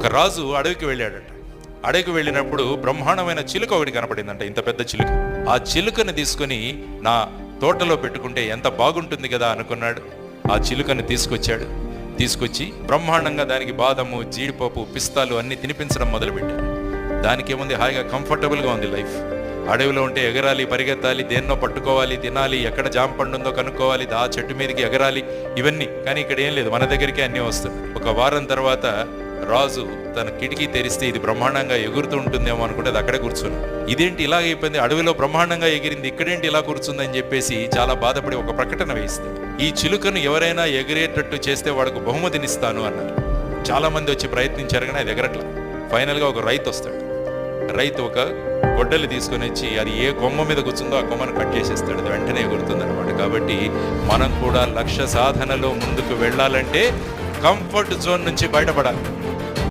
ఒక రాజు అడవికి వెళ్ళాడట. అడవికి వెళ్ళినప్పుడు బ్రహ్మాండమైన చిలుక ఒకటి కనపడిందంట, ఇంత పెద్ద చిలుక. ఆ చిలుకను తీసుకొని నా తోటలో పెట్టుకుంటే ఎంత బాగుంటుంది కదా అనుకున్నాడు. ఆ చిలుకను తీసుకొచ్చి బ్రహ్మాండంగా దానికి బాదము, జీడిపప్పు, పిస్తాలు అన్ని తినిపించడం మొదలుపెట్టాడు. దానికి ఏముంది, హాయిగా కంఫర్టబుల్గా ఉంది లైఫ్. అడవిలో ఉంటే ఎగరాలి, పరిగెత్తాలి, దేన్నో పట్టుకోవాలి, తినాలి, ఎక్కడ జామ పండు ఉందో కనుక్కోవాలి, ఆ చెట్టు మీదకి ఎగరాలి, ఇవన్నీ. కానీ ఇక్కడ ఏం లేదు, మన దగ్గరికి అన్నీ వస్తుంది. ఒక వారం తర్వాత రాజు తన కిటికీ తెరిస్తే ఇది బ్రహ్మాండంగా ఎగురుతూ ఉంటుందేమో అనుకుంటే అది అక్కడే కూర్చుని, ఇదేంటి ఇలా అయిపోయింది, అడవిలో బ్రహ్మాండంగా ఎగిరింది, ఇక్కడేంటి ఇలా కూర్చుందని చెప్పేసి చాలా బాధపడి ఒక ప్రకటన వేయిస్తాడు. ఈ చిలుకను ఎవరైనా ఎగిరేటట్టు చేస్తే వాడికి బహుమతినిస్తాను అన్నారు. చాలా మంది వచ్చి ప్రయత్నించారు కానీ అది ఎగరట్లా. ఫైనల్గా ఒక రైతు వస్తాడు. రైతు ఒక గొడ్డలి తీసుకొని వచ్చి అది ఏ కొమ్మ మీద కూర్చుందో ఆ కొమ్మను కట్ చేసేస్తాడు. అది వెంటనే ఎగురుతుంది అనమాట. కాబట్టి మనం కూడా లక్ష్య సాధనలో ముందుకు వెళ్ళాలంటే కంఫర్ట్ జోన్ నుంచి బయటపడాలి.